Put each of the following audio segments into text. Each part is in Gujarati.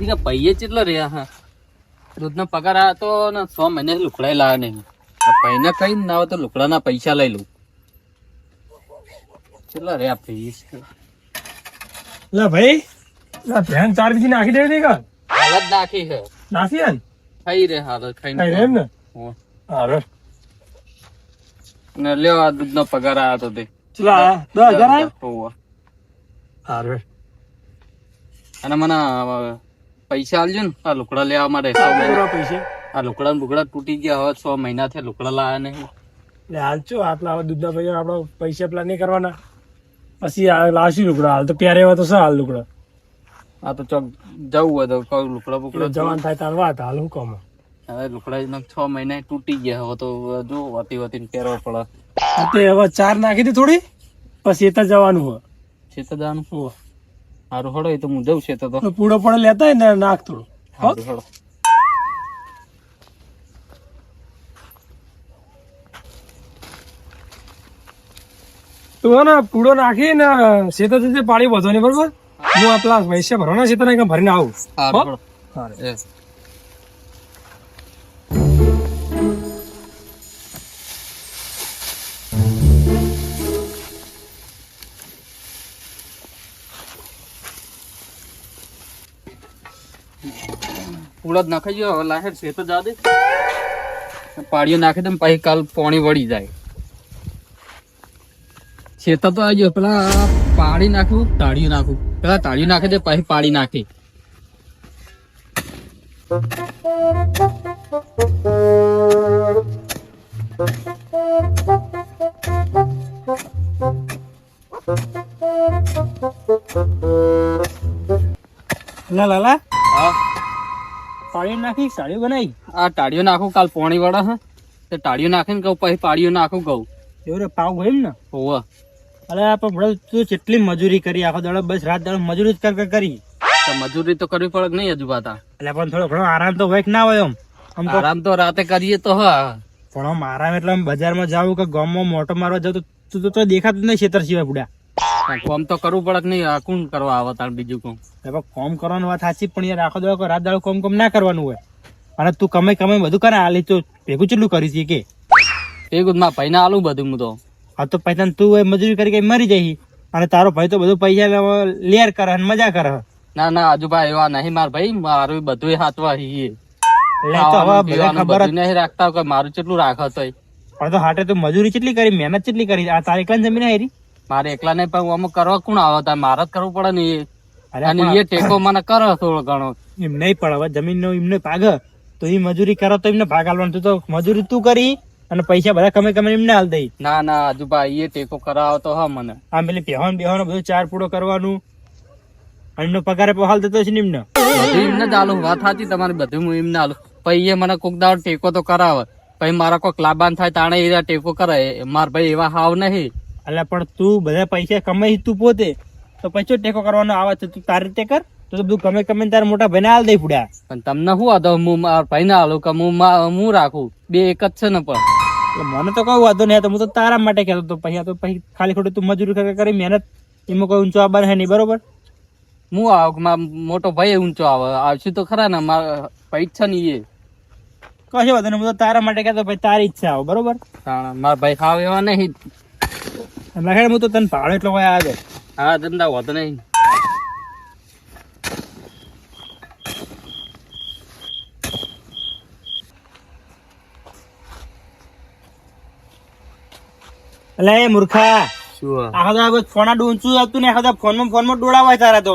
કે પૈયે કેટલા રહ્યા હા દૂધનો પગાર આ તો ને 6 મહિને લુકડાઈ લાવે નહીં પૈને કઈ ના આવે તો લુકડાના પૈસા લઈ લઉં કેટલા રહ્યા પૈયે લા ભાઈ લા ભેન 4 બીજી નાખી દેવી કા હાલત નાખી છે નાખી ને ખાઈ રે હાલત ખાઈને એમ ને હારે ને લ્યો આ દૂધનો પગાર આયો તો તે ચલા 10,000 આયો હોવે હારે અને મને પૈસા આલજો ને આ લુકડા લેવા માટે પૈસા આ લુકડા બુકડા તૂટી ગયા હવે 6 મહિના થયા લુકડા લાયા નહીં એટલે હાલ છો આટલા હવે દૂધના પૈસા આપડે પૈસા પેલા નહીં કરવાના પછી લાવશું લુકડા હાલ તો પ્યારે એવા તો શું હાલ લુકડા આ તો ચોક જવું હોય તો કોઈ લુકડા બુકડા જવાન થાય તાર વાત હાલ હું કામ હવે લુકડા 6 મહિના તૂટી ગયા હવે તો જો વતી વતીને પહેરવા પડે તે હવે 4 નાખી દે થોડી પછી એ તો જવાનું હોય છે તો દાનું સારું હળો એ તો હું જઉં છે તો પૂડો પડે લેતા હોય ને નાખ થોડું સારું હળો તું ને પૂડો નાખી ને શેતર થી પાણી વધો નહીં બરોબર હું આ પેલા પૈસા ભરવાના શેતર ભરીને આવું સારું હળો પૂળો જ નાખાઈ ગયો હવે લાહેર છે તો જા દે પાડીઓ નાખી દે પછી કાલ પાણી વળી જાય છેતા તો આવી ગયો પેલા પાડી નાખું તાળીયું નાખું પેલા તાળીયું નાખી દે પછી પાડી નાખી લાલા હા પાણી નાખી સાડી બનાવી આ ટાળીઓ નાખું કાલ પાણી વળે હે તો ટાળીઓ નાખીને કહું પછી પાડીઓ નાખું કહું એવું પાવ હોય ને હોવે અરે પણ તું કેટલી મજૂરી કરી આખો દાડો બસ રાત દાડો મજૂરી જ કરી તો મજૂરી તો કરવી પડે કે નહીં હજુ પાતા એટલે પણ થોડો ઘણો આરામ તો હોય કે ના હોય આમ તો આરામ તો રાતે કરીએ તો હા પણ આમ આરામ એટલે આમ બજારમાં જાવું કે ગામમાં મોટો મારવા જાવ તો તું તો દેખાતું નહીં ખેતર સિવાય બુડા કોમ તો કરવું પડે કે નહીં આ કોણ કરવા આવે તાર બીજું કોમ કોમ કરવાની વાત સાચી પણ યાર આખો દાડો રાત દાડો કોમ ના કરવાનું હોય અને તું કમાઈ બધું કરે હાલી તો ભેગું કેટલું કરી છે કે ભેગું માં પૈને આલું બધું હું તો હા તો પૈસા તું મજૂરી કરી કઈ મરી જાય અને તારો ભાઈ તો બધું પૈસા લેર કરે અને મજા કરે ના ના હજુ ભાઈ એવા નહીં માર ભાઈ મારું બધું હાથવા નહીં રાખતા કે મારું કેટલું રાખો તો પણ તો હાટે તું મજૂરી કેટલી કરી મહેનત કેટલી કરી આ તારી એકલા જમીન હારી મારે એકલા નહીં પણ અમુક કરવા કોણ આવે તાર મારે જ કરવું પડે ને અને એ ટેકો મને કરો થોડો ઘણો એમ નહીં પડે હવે જમીન નો એમને ભાગ તો એ મજૂરી કરો તો એમને ભાગ આલવાનું તું તો મજૂરી તું કરી અને પૈસા બધા કમે એમને હાલ દઈ ના ના હજુ ભાઈ એ ટેકો કરાવો તો હા મને આમ પેલી બેહવાનો બધું 4 પૂડો કરવાનું એમનો પગાર હાલ દેતો છે ને એમને બધું એમને જ આલું વાત સાચી તમારી બધું હું એમને આલું પછી એ મને કોક દાડો ટેકો તો કરાવે પછી મારા કોઈક લાભાન થાય તાણે એ ટેકો કરે માર ભાઈ એવા હાવ નહીં એટલે પણ તું બધા પૈસા કમાઈ તું પોતે તો પછી ટેકો કરવાનો આવે છે તું તારી રીતે કર તો બધું કમે તારા મોટા ભાઈને હાલ દઈ પૂડ્યા પણ તમને શું હતો હું મારા ભાઈને હાલું કે હું રાખું બે એક જ છે ને પણ મને તો કઈ વાંધો નહીં હું તો તારા માટે કહેતો હતો પછી ખાલી ખોટું તું મજૂરી કરી મહેનત એમાં કોઈ ઊંચો આવવાનું હે નહીં બરોબર હું આવ મોટો ભાઈ ઊંચો આવે આવશું તો ખરા ને મારા પૈસા છે ને એ કશો વાંધો નહીં હું તો તારા માટે કહેતો ભાઈ તારી ઈચ્છા આવે બરોબર મારા ભાઈ ખાવ એવા નહીં લખે હું તો તને ભાડો એટલો કોઈ આવે હા ધંધા હોતો નહીં એટલે એ મૂર્ખા શું આખા ફોન ઊંચું હતું ને આખા ફોનમાં ડોળાવાય તારા તો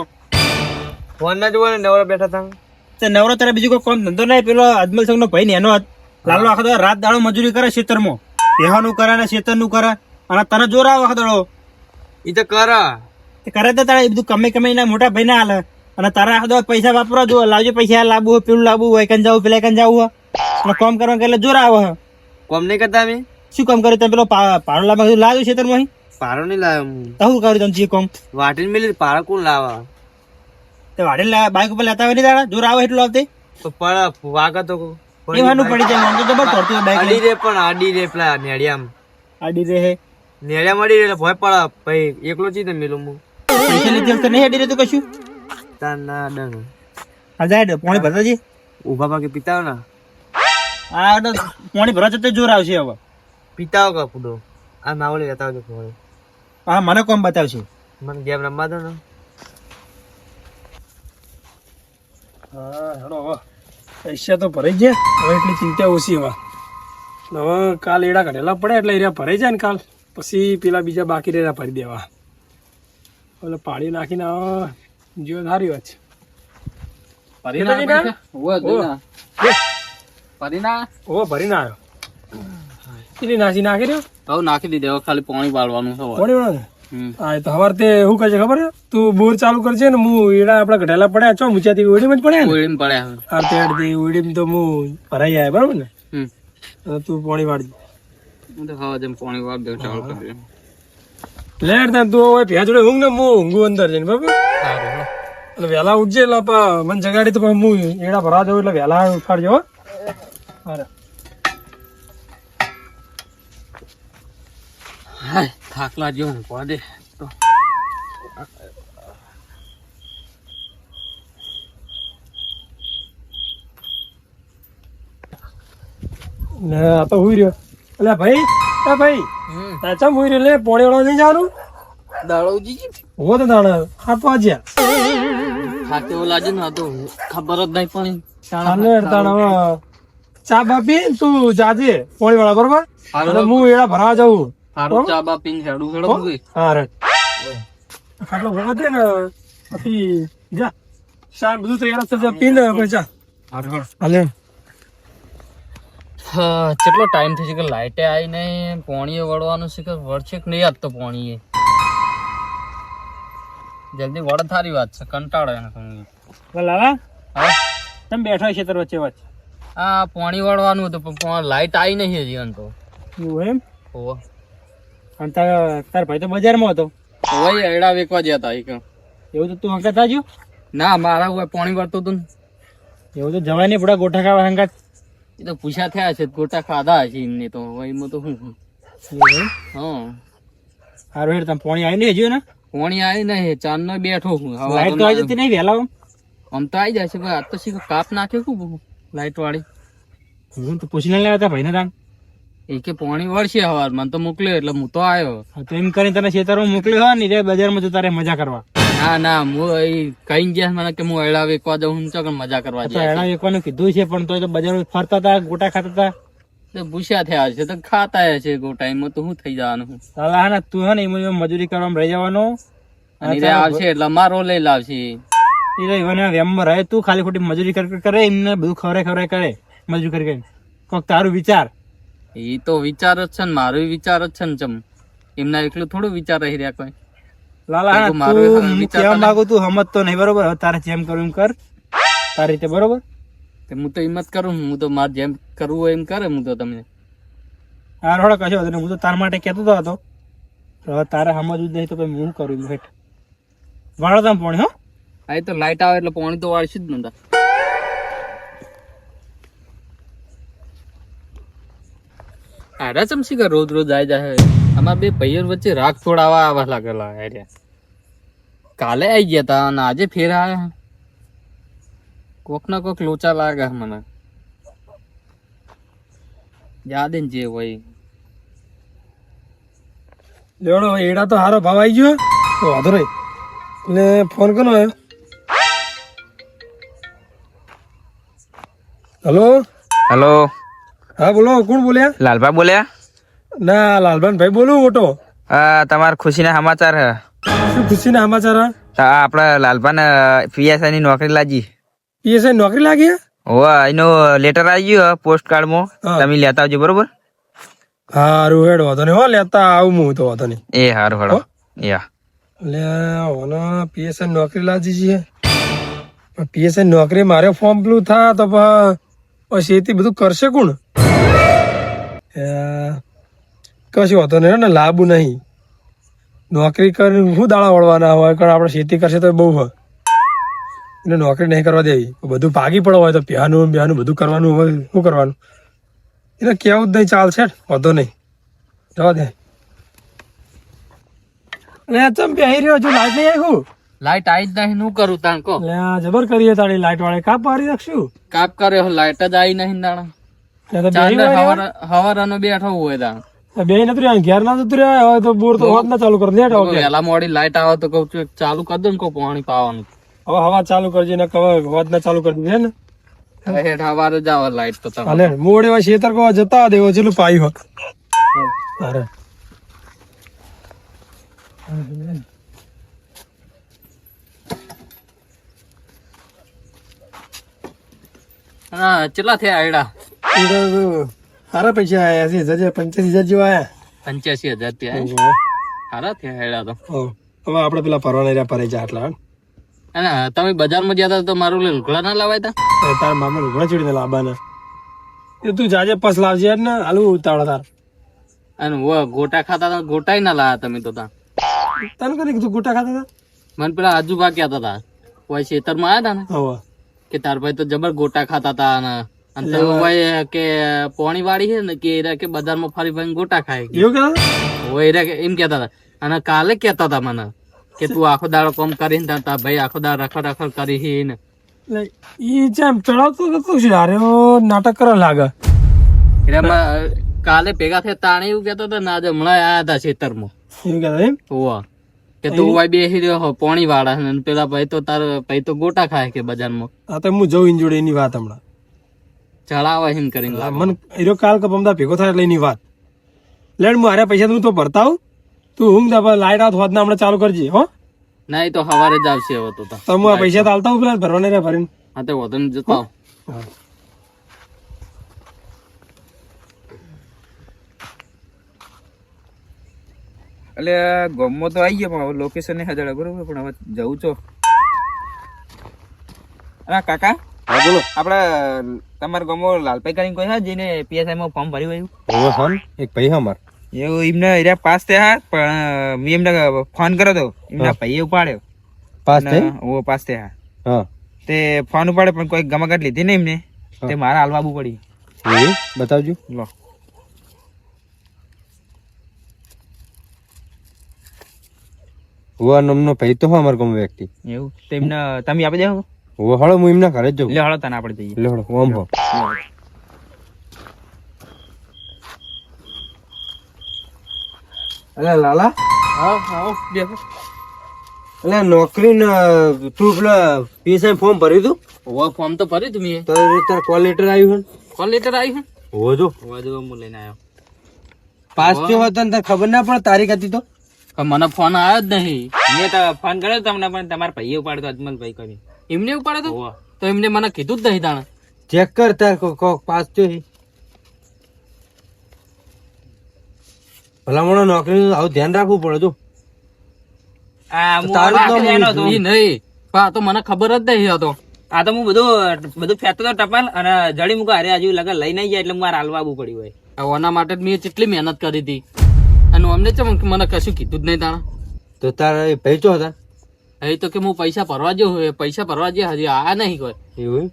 ફોન ના જોવા ને નવરા બેઠા હતા નવરો તારા બીજું કોઈ કોમ ધંધો નહીં પેલો અજમલ સંઘ નો ભાઈ ને એનો લાલો આખા રાત દાડો મજૂરી કરે ખેતરમાં બેહાનું કરે ને ખેતર નું કરે અને તને જોર આવે આખો દાડો એ તો કરે તો તારે બધું કમાઈ ના મોટા ભાઈ ના હાલે અને તારા આખો દાડો પૈસા વાપરવા જો લાવજો પૈસા લાવવું હોય પેલું લાવવું હોય કન જવું પેલા કન જવું અને કોમ કરવા એટલે જોર આવે કોમ નહીં કરતા અમે શું કામ કર્યું તમે પેલો પાડો લાવવા લાવ્યો ખેતરમાં પારો નહીં લાવ્યો શું કર્યું તમે જે કોમ વાટીને મેલી પારો કોણ લાવા વાડે બાઈક ઉપર લેતા હોય ને તારા જોર આવે એટલું આવતી તો પણ વાગા તો એવાનું પડી જાય મને તો જબર પડતું બાઈક આડી રે પણ આડી રે પેલા નેડિયામ આડી રે હે નેડિયા મળી રે ભય પડા પછી એકલો ચી ને મેલું હું પૈસા લીધે તો નહીં આડી રે તો કશું તાર ના ડન હા જાય પાણી ભરતા જઈએ. ઉભા પાકે પીતા ના આ તો પાણી ભરવા જતે જોર આવશે હવે. પીતા કા પૂડો આ નાવળી લેતા આવજો થોડે. હા મને કોમ બતાવશે. મને ગેમ રમવા દો ને. હા હેડો હવે પૈસા તો ભરાઈ ગયા, હવે એટલી ચિંતા ઓછી હવે. હવે કાલ એડા કાઢેલા પડે એટલે એરિયા ભરાઈ જાય ને કાલ, પછી પેલા બીજા બાકી રેડા ભરી દેવા. એટલે પાણી નાખીને હવે જીવો સારી વાત છે. ઓ ભરી ના આવ્યો કેટલી નાસી નાખી રહ્યો. નાખી દીધે હવે ખાલી પાણી વાળવાનું છે. પાણી વાળો હા એ તો સવાર તે શું કહે છે ખબર છે? તું બોર ચાલુ કરજે ને હું એડા આપડા ઘટેલા પડ્યા છો ઊંચાથી ઓડીમ જ પડ્યા ને ઓળીમાં પડ્યા. આ તેડથી ઓડીમ તો હું ભરાઈ જાય બરાબર ને. હવે તું પાણી વાળજે. હું તો ખાવા જેમ પાણી વાળ દઉં ચાલુ કરી દઉં. લેટ તું હવે ભેંસ જોડે ઊંઘ ને હું ઊંઘું અંદર જઈને બરાબર. એટલે વહેલા ઉઠજે એટલે મને જગાડી તો પછી હું એડા ભરવા દઉં એટલે વહેલા ઉઠાડજો હો. અરે હાય થાકલા જેવો ને પડે તો ને આ તો હુઈ રહ્યો. એટલે ભાઈ ભાઈ તાચા હુઈ રહ્યો લે પોણી વાળવા નહીં જવાનું. દાડો જીજી હો તો દાણા 7 વાગ્યા. થાકે એવું લાગે ને, આ તો ખબર જ નહીં પણ ચાલે તાણા ચા બાપી તું જાજે પોણી વાળા બરોબર. એટલે હું એડા ભરવા જાઉં. સારું ચા બા પીને હેડું હેડું હા રે ખાટલો ભરવા દે ને પછી જા શા બધું તૈયાર થશે પીને પછી જા. હાલે હા કેટલો ટાઈમ થઈ છે કે લાઈટે આવી નહીં, પોણીએ વળવાનું છે કે વળશે કે નહીં. આજ તો પોણીએ જલ્દી વળે થારી વાત છે, કંટાળો એને તમે. લાલા હા તમે બેઠા છે તર વચ્ચે વચ્ચે. આ પોણી વળવાનું હતું પણ લાઈટ આવી નહીં હજી એમ તો. એવું એમ? હોવા અને તાર ભાઈ તો બજારમાં હતો. હોય એડા વેકવા ગયા હતા એક. એવું તો તું હંકાત થાજ્યું? ના મારા હોય પોણી વળતું હતું ને. એવું તો જવાય નહીં પૂરા ગોઠા ખાવા હંકાત. એ તો પૂછા થયા છે, ગોટા ખાધા હશે એમને તો. એમાં તો શું હા સારું હેડ તમે પાણી આવી નહીં હજુ ને? પોણી આવી નહીં, ચાંદ નો બેઠો હું. લાઈટ તો આવી જતી નહીં વહેલા આમ તો આવી જાય છે ભાઈ. આજ તો શીખો કાપ નાખ્યો ખૂબ લાઈટ વાળી. હું તો પૂછીને લેવા તા ભાઈને તાન. એ કે પોણી વળશે હવાર મને તો મોકલ્યો એટલે હું તો આવ્યો. હા તો એમ કરીને તને ખેતરમાં મોકલ્યો હોય ને બજારમાં તો તારે મજા કરવા. ના ના હું એ કઈ ગયા મને કે હું એડા વેકવા જાઉં હું ચોકન મજા કરવા તો જાય. એના વેકવાનું કીધું છે પણ તોય તો બજારમાં ફરતા હતા ગોટા ખાતા હતા. તો ભૂસ્યા થયા છે તો ખાતા છે ગોટા. એમાં તો શું થઈ જવાનું? સાલા હા ને તું હે ને એમાં મજૂરી કરવામાં રહી જવાનો. અને રે આવશે એટલે અમારો લઈ લાવશે. એ તો એવાને વેમમાં રહે તું ખાલી ખોટી મજૂરી કરે એમને બધું ખવડાય કરે મજૂરી કરી કોક તારું વિચાર. એ તો વિચાર જ છે ને, મારો વિચાર જ છે ને. ચમ એમના એકલું થોડું વિચાર રહી રહ્યા કોઈ. લાલા હા તું કેવા માંગુ તું સમજતો નહીં બરોબર. હવે તારે જેમ કરવું એમ કર તારી રીતે બરોબર. હું તો હિંમત કરું, હું તો મારે જેમ કરવું હોય એમ કરે. હું તો તમને હા રોડો કશો હતો હું તો તાર માટે કહેતો હતો. હવે તારે સમજવું જ નહીં તો પછી હું કરું હેઠ વાળો તમે પોણી. હો આ તો લાઈટ આવે એટલે પાણી તો વાળશું જ નતા. આડા ચમસી કે રોજ રોજ આવી જાય. અમારા બે ભાઈઓ વચ્ચે રાગ છોડાવા આવા લાગેલા. કાલે આવી ગયા તા અને આજે ફેર આવ્યા. કોક ના કોક લોચા લાગે મને. યાદ ને જે હોય. લેવડો એડા તો સારો ભાવ આવી ગયો તો વાંધો નહીં. એટલે ફોન કોનો આવ્યો? હલો હેલો હા બોલો કોણ બોલ્યા? લાલભા બોલ્યા? ના લાલભાન ભાઈ બોલું મોટો. તમારા ખુશીના સમાચાર હે. શું ખુશીના સમાચાર? આપડા લાલભાન પીએસઆઈ ની નોકરી લાગી. પીએસઆઈ નોકરી લાગી? હોવા એનો લેટર આવી ગયો પોસ્ટ કાર્ડ માં. હા. તમે લેતા આવજો બરોબર. હારું હેડ વાંધો નહીં. હો લેતા આવું હું તો વાંધો નહીં. એ હારું હળો યા એટલે ઓને પીએસઆઈ નોકરી લાગી છે. પીએસઆઈ નોકરી મારે ફોર્મ પેલું થા તો પછી એથી બધું કરશે કોણ? કશું વાંધો નહીં ને લાભ નહીં. નોકરી કરી શું દાડા વળવાના હોય કારણ આપણે ખેતી કરશે તો બહુ હોય એને નોકરી નહીં કરવા દેવી. બધું ભાગી પડવા હોય તો પ્યાનું બ્યાનું બધું કરવાનું હોય શું કરવાનું એને કેવું જ નહીં ચાલશે. વાંધો નહીં જવા દે. અને ચમ પહેરી રહ્યો છું લાઈટ નહીં આવ્યું. લાઈટ આવી જ નહીં, શું કરું તાણ કો? એટલે આ જબર કરીએ તાળી લાઈટ વાળે કાપ મારી નાખશું કાપ કર્યો, લાઈટ જ આવી નહીં દાણા. ત્યાં તો ચાંદ બેહી હોય હવારનો બેઠો હોય તાણ. ને. બે નથી રહ્યા ઘેર ના જતું રહ્યા હવે તો બોર તો હોત ના ચાલુ કરી લેટ હવે વહેલા મોડી લાઈટ આવે તો કહું છું ચાલુ કરી દો ને કહું પાણી પાવાનું. હવે હવા ચાલુ કરજે ને કવે હોત ના ચાલુ કરી દે ને હેઠ હવારે જ આવે લાઈટ તો તમે. હાલે મોડે એવા શેતર કો જતા દેવો ચેલું પાઈ હોત અરે હા કેટલા થયા આયડા? સારા પૈસા આયા 85,000 જેવા આયા 85,000 થયા. સારા થયા આયડા તો. હવે આપડે પેલા પરવાના રહ્યા પરે જા આટલા અને તમે બજારમાં ગયા હતા તો મારું લુગડા ના લાવાય તા? તારા મામા લુગડા ચડીને લાવવાના એ તું જાજે પસ લાવજે ને હાલું ઉતાવળા તાર અને ગોટા ખાતા હતા, ગોટાય ના લાયા તમે તો તા. તને કરી કીધું ગોટા ખાતા હતા મને પેલા આજુબા કહેતા હતા કોઈ ખેતરમાં આવ્યા હતા ને હવે કે તાર ભાઈ તો જબર ગોટા ખાતા હતા અને તો ભાઈ કે પોણી વાળી છે ને કે એરા કે બજારમાં ફરી ફરી ગોટા ખાય કે એવું કેતા હોય એરા કે એમ કેતા હતા. અને કાલે કેતા હતા મને કે તું આખો દાડો કામ કરીને તાર ભાઈ આખો દાડો રખડ રખડ કરી ને. ઈ જેમ ચડાવતો હતો છે અરે નાટક કરવા લાગે એરામાં કાલે ભેગા થયા તાણે એવું કેતા હતા ને આજે હમણાં આયા હતા ખેતરમાં. એવું કેતા એમ હોવા કે તું ભાઈ બેસી રહ્યો પોણી વાળા ને પેલા ભાઈ તો તાર ભાઈ તો ગોટા ખાય કે બજારમાં. આ તો હું જઉં ઇન્જોડે એની વાત હમણાં ચડાવે એમ કરીને લાગે. મને એરો કાલ કે પમદા ભેગો થાય એટલે એની વાત લેડ હું હારે પૈસા હું તો ભરતા આવું તું ઊંઘ દા લાઈટ આવત હોત ના હમણાં ચાલુ કરજે હો ના એ તો સવારે જ આવશે હવે તો તા. તો હું આ પૈસા તો આલતા હું પેલા ભરવાને રે ભરીને હા તે વધુ ને જતો આવ. એટલે ગમો તો આવી ગયો પણ હવે લોકેશન હજાર બરોબર પણ હવે જવું છો. અરે કાકા હા બોલો. આપડે તમારા ગામમાં લાલભાઈ કરીને કોઈ હા જેને પીએસઆઈ માં ફોર્મ ભર્યું હોય હવે ફોન એક ભાઈ અમાર એવું એમને એરિયા પાસ થયા પણ મેં એમને ફોન કર્યો તો એમના ભાઈએ ઉપાડ્યો પાસ થઈ ઓ પાસ થયા હા તે ફોન ઉપાડે પણ કોઈ ગમાગટ લીધી ને એમને તે મારે હાલવા આવવું પડી. એ બતાવજો. લો હુવા નામનો ભાઈ તો હા અમારા ગામ વ્યક્તિ એવું તો એમને તમે આપી દેવો હુવા હળો હું એમના ઘરે જ જઉં એટલે હળો તને આપણે જઈએ. એટલે હળો ઓમ હો અલે લાલા હા હા બેસો. અલે નોકરી તું પેલા પીએસઆઈ ફોર્મ ભર્યું તું હવે ફોર્મ તો ભર્યું તું મેં. તાર કોલ લેટર આવ્યું કોલ લેટર આવી છે? હોવો જો હવે જો હું લઈને આવ્યો. પાસ થયો હતો ને તાર ખબર ના પડે તારીખ હતી તો પણ મને ફોન આવ્યો જ નહીં. મેં તો ફોન કર્યો તમને પણ તમારા ભાઈએ ઉપાડતો અજમલભાઈ કરી. એમને ઉપાડે તો એમને મને કીધું જ નહીં તાણે. ચેક કર તાર પાસ થયો છે ભલામણો નોકરી આવું ધ્યાન રાખવું પડે તું આ હું તારું આ નામ બાકી લેવાનો હતો. ઈ નહીં પણ આ તો મને ખબર જ નહીં હતો. આ તો હું બધું ફેંકતો હતો ટપાલ અને જડી મૂકો અરે હજુ લગન લઈ નહીં જાય એટલે મારે હાલવા આવવું પડ્યું હોય. આના માટે જ મેં કેટલી મહેનત કરી હતી અને અમને ચમ મને કશું કીધું જ નહીં તાણે. તો તારા ભાઈ ચો હતા એ તો કે હું પૈસા ભરવા જેવું પૈસા ભરવા જે હજી આ નહીં કોઈ. એવું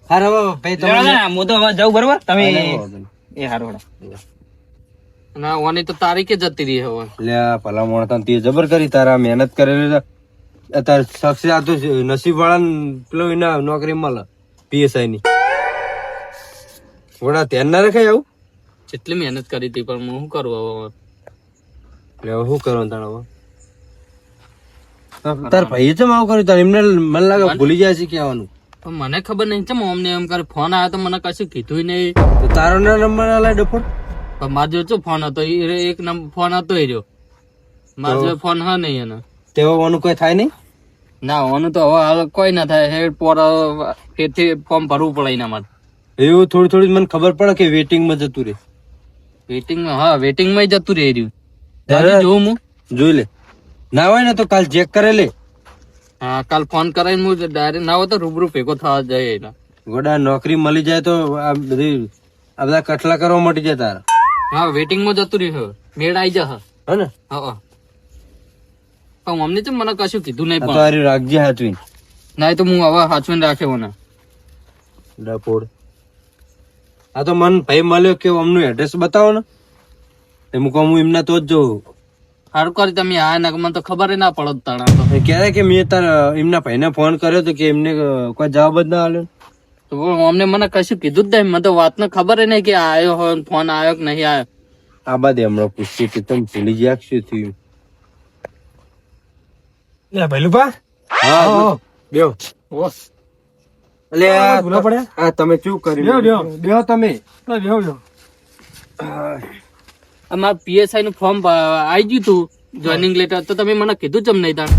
હાર હવે ભાઈ લેવા દે ને, હું તો હવે જાઉં બરોબર તમે તમે એ હારું ના ઓની તો તારીખે જતી રહી હવે. લે ભલામણ તને તે જબર કરી તારા મહેનત કરેલી તાર શખ્સ આ તો નસીબ વાળા પેલો એના નોકરી મળે પીએસઆઈ ની વડા ધ્યાન ના રખાય આવું કેટલી મહેનત કરી હતી પણ હું શું કરું હવે. એટલે હવે શું કરવાનું તાણ હવે તાર ભાઈએ ચમ આવું કર્યું તાર એમને મને લાગે ભૂલી જાય છે કહેવાનું પણ મને ખબર નહીં ચમ અમને એમ કરે ફોન આવ્યો તો મને કશું કીધું નહીં. તો તારો ના નંબર આલા ડફોડ પણ મારો જો શું ફોન હતો એક નંબર ફોન હતો એ રહ્યો મારો જો ફોન હા નહીં એનો. તેવા વાનું કોઈ થાય નહીં ના ઓનું તો હવે હાલ કોઈ ના થાય હેડ પોર ફેરથી ફોર્મ ભરવું પડે એના માટે. એવું થોડી થોડી મને ખબર પડે કે વેટિંગ માં જતું રે વેટિંગમાં હા વેટિંગમાં જતું રહી રહ્યું. ત્યારે જોઉં હું જોઈ લે ના હોય ને તો કાલ ચેક કરે લે હા કાલ ફોન કરાવીને હું ડાયરેક્ટ ના હોય તો રૂબરૂ ભેગો થવા જાય એના. ગોડા નોકરી મળી જાય તો આ બધી આ બધા કઠલા કરવા મટી જાય તારા હા વેટિંગમાં જતું રહ્યું મેળ આવી જા હે ને હા પણ અમને તો મને કશું કીધું નહીં આ તો પણ હારી રાખજે હાચવીને ના તો હું હવે સાચવીને રાખ્યો ને. ડફોડ આ તો મન ભાઈ મળ્યો કે અમનું એડ્રેસ બતાવો ને એમ કહું હું એમના તો જ જોઉં હારું કરી તમે આ ના મને તો ખબર ના પડત તાણા તો કહેવાય કે મેં તાર એમના ભાઈને ફોન કર્યો તો કે એમને કોઈ જવાબ જ ના આલ્યો. તો અમને મને કશું કીધું જ નહીં. મને તો વાત ને ખબર નહીં કે આવ્યો હોય ફોન આવ્યો કે નહીં આવ્યો. આ બાદ હમણાં પૂછીએ કે તમે ભૂલી ગયા કે શું થયું. લે ભૈલુભા હા બેહો. એટલે ભૂલા પડ્યા આ તમે શું કર્યું? બેહો તમે. બેહો બેહો અમારા પીએસઆઈ નું ફોર્મ આવી ગયું તું જોઈનિંગ લેટર, તો તમે મને કીધું ચમ નહીં તાણ?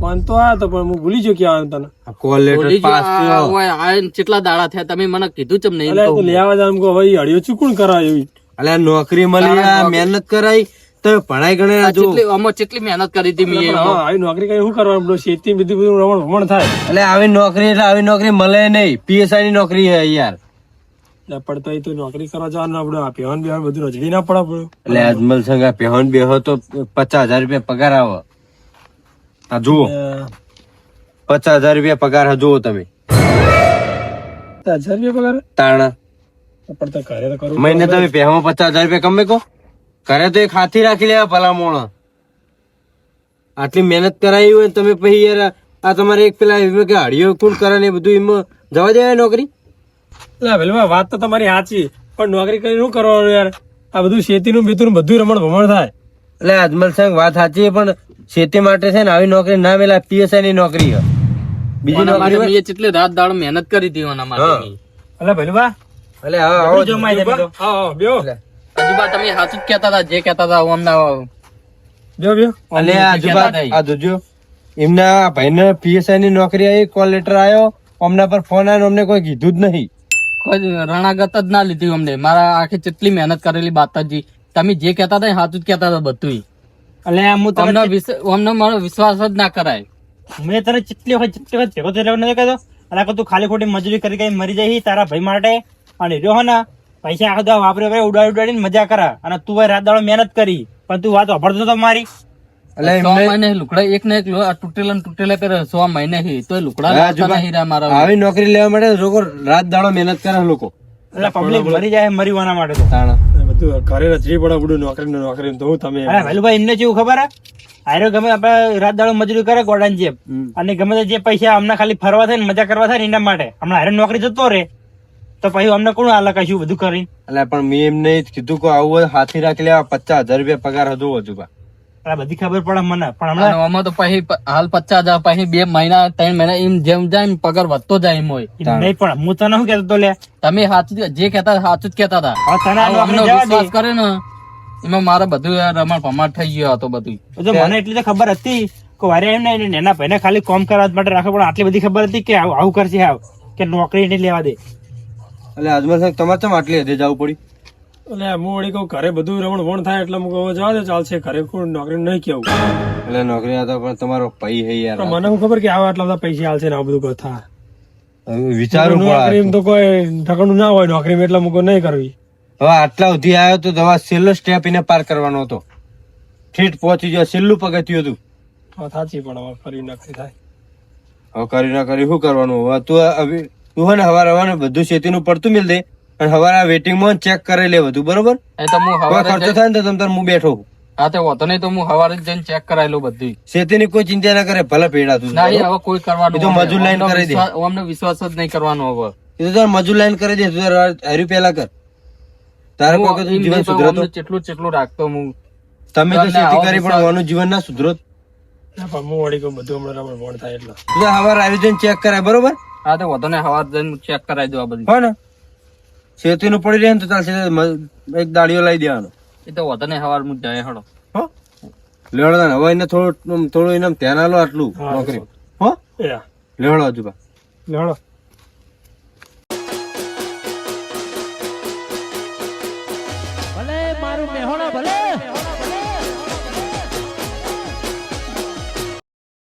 ફોન તો આવ્યો તો પણ હું ભૂલી ગયો કે આવવાનું તને. આ કોલ લેટર ભૂલી પાસ ગયો, થયો. આ કેટલા દાડા થયા તમે મને કીધું ચમ નહીં? અલ્યા તો લેવા જામ કો ભાઈ હડિયો ચૂકું કરાય એવી. અલ્યા નોકરી મળી, આ મહેનત કરાઈ તો ભણાઈ ગણે આ જો. આમાં કેટલી મહેનત કરી હતી મેં. હા, આવી નોકરી કરી શું કરવાનું? બધું શેતી બીજું બધું રમણ ભમણ થાય. એટલે આવી નોકરી એટલે આવી નોકરી મળે નહીં. પીએસઆઈ ની નોકરી હે યાર. એટલે પડતો એ તો નોકરી કરવા જવાનું આપડે આ પેહન બેહન બધું રજડી ના પડે આપણું. એટલે અજમલ સંઘા પહેન બેહો તો 50,000 રૂપિયા પગાર આવે. આ જુઓ 50,000 રૂપિયા પગાર હા જુઓ તમે. 1000 રૂપિયા પગાર તાણા પડતા ઘરે તો કરવું મહિને તમે પહેમાં 50,000 રૂપિયા કમે કો. ઘરે તો એક હાથી રાખી લેવા ભલા મોણા. આટલી મહેનત કરાવી હોય ને તમે પછી યાર આ તમારે એક પેલા એમાં કે હડિયો કોણ કરે ને એ બધું એમાં જવા દેવાય નોકરી. એટલે ભૈલુભા વાત તો તમારી સાચી, પણ નોકરી કરી શું કરવાનું યાર? આ બધું શેતીનું બીતું બધું રમણ ભમણ થાય. એટલે અજમલ સંઘ વાત સાચી પણ ખેતી માટે છે ને આવી નોકરી ના મેલા. પીએસઆઈ ની નોકરી છે. બીજી આના નોકરી માટે મેં કેટલી રાત દાડો મહેનત કરી હતી આના માટે. એટલે ભૈલુભા એટલે હા આવો જ. હા બેહો હજુબા તમે સાચું જ કહેતા હતા જે કહેતા હતા હમણાં. બેહો બેહો. અને આ જોજો એમના ભાઈને પીએસઆઈ ની નોકરી આવી, કોલ લેટર આવ્યો, અમના પર ફોન આવ્યો, અમને કોઈ કીધું જ નહીં. કોઈ રણાગત જ ના લીધી અમને. મારા આખી કેટલી મહેનત કરેલી બાતાજી. તમે જે કહેતા હતા એ સાચું જ કહેતા હતા બધું. એટલે હું તને અમને મારો વિશ્વાસ જ ના કરાય. મેં તને જેટલી વખત ભેગો થયેલો નથી કહેતો. એટલે તું ખાલી ખોટી મજૂરી કરી કઈ મરી જાય તારા ભાઈ માટે. અને રહ્યો હો ને પૈસા આખો દા વાપરે ભાઈ ઉડાડીને મજા કરા. અને તું ભાઈ રાત દાડો મહેનત કરી પણ તું વાત વાપરતો તો મારી. એટલે 6 મહિને લુકડા એક ને એક તૂટેલા ને તૂટેલા કરે 6 મહિને થી તો લુકડા લાગતા નહીં રહ્યા મારા. આવી નોકરી લેવા માટે લોકો રાત દાડો મહેનત કરે લોકો. એટલે પબ્લિક મરી જાય મરીવાના માટે તો. તાણા બધું ઘરે રજડી પડે બધું નોકરી તો હું તમે અરે ભાઈલુભાઈ એમને કેવું ખબર હે? આયરો ગમે આપડે રાત દાડો મજૂરી કરે ગોડાની જેમ. અને ગમે તે જે પૈસા અમને ખાલી ફરવા થાય ને મજા કરવા થાય ને એના માટે હમણાં હારે નોકરી જતો રે તો પછી અમને કોણ હાલ કશું બધું કરી. એટલે પણ મેં એમને જ કીધું કે આવું હોય હાથી રાખી લેવા 50,000 રૂપિયા પગાર હતો હજુબા. બધી ખબર પડે મને પણ હમણાં અને આમાં તો પછી હાલ 50,000 પછી 2 મહિના 3 મહિના એમ જેમ જાય એમ પગાર વધતો જાય એમ હોય. નહીં પણ હું તને શું કેતો તો લે તમે સાચું જે કહેતા સાચું જ કહેતા હતા. હવે તને આ અમને નોકરી જવા દે. વિશ્વાસ કરે ને એમાં મારે બધું રમણ ભમાટ થઈ ગયો હતો બધું. તો મને એટલી તો ખબર હતી કે વારે એમ ને એના ભાઈને ખાલી કોમ કરવા માટે રાખો પણ આટલી બધી ખબર હતી કે આવું કરશે આવ કે નોકરી નહીં લેવા દે. એટલે અજમલ સાહેબ તમારે ચમ આટલી હદે જવું પડ્યું? એટલે હું વળી કહું ઘરે બધું રમણ ભમણ થાય એટલે હું કહું જવા દે ચાલશે. ઘરે કોઈ નોકરી નહીં કેવું. એટલે નોકરી હતા પણ તમારો પૈ હે યાર. પણ મને હું ખબર કે આવા આટલા બધા પૈસા હાલશે ને આવું બધું થાય. હવે વિચારવું નોકરી પડે. તો કોઈ ઠકાણું ના હોય નોકરી એટલે મુકો નહીં કરવી. હવે આટલા સુધી આવ્યો તો દવા છેલ્લો સ્ટેપ એને પાર કરવાનો હતો. ઠીટ પહોંચી ગયો, છેલ્લું પગથિયું હતું. વાત સાચી પણ હવે ફરી નોકરી થાય. હવે કરી ના કરી શું કરવાનું? હવે તું હે ને હવારે બધું શેતીનું પડતું મિલ દે અને હવારે વેટિંગ માં ચેક કરી લે બધું બરોબર. એ તો હું કોઈ હવારે ખર્ચો થાય ને તો તમ તાર હું બેઠો છું. હા તો વાંધો નહીં, તો હું હવારે જ જઈને ચેક કરાયેલું બધું. શેતીની કોઈ ચિંતા ના કરે, ભલે પેડા તું. ના હવે કોઈ કરવાનું એ તો મજૂર લાઈન કરી દે. અમને વિશ્વાસ જ નહીં કરવાનો હવે. એ તો તાર મજૂર લાઈન કરી દે. તું હાર્યું પેલા કર. તારે કોઈ કદું જીવન સુધરતો? જેટલું રાખતો હું. તમે તો શેતી કરી પણ ઓનું જીવન ના સુધરત. ના પણ હું વળી કહું બધું હમણાં રમણ ભમણ થાય એટલે. તું તો હવારે આવી જઈને ચેક કરાય બરોબર. હા તો વાંધો નહીં, હવારે જઈને ચેક કરાવી દો આ બધું. હો ને શેતીનું પડી રહે ને તો ચાલશે. એક દાડીઓ લઈ દેવાનો. એ તો વાંધો નહીં, હવારે હું જાય હળો. હો લેવડો હવે એને થોડું એને ધ્યાન આલો આટલું હા, નોકરી. હો એ લેવડો હજુ બા. લેવડો. ભલે મારું મેહોણા ભલે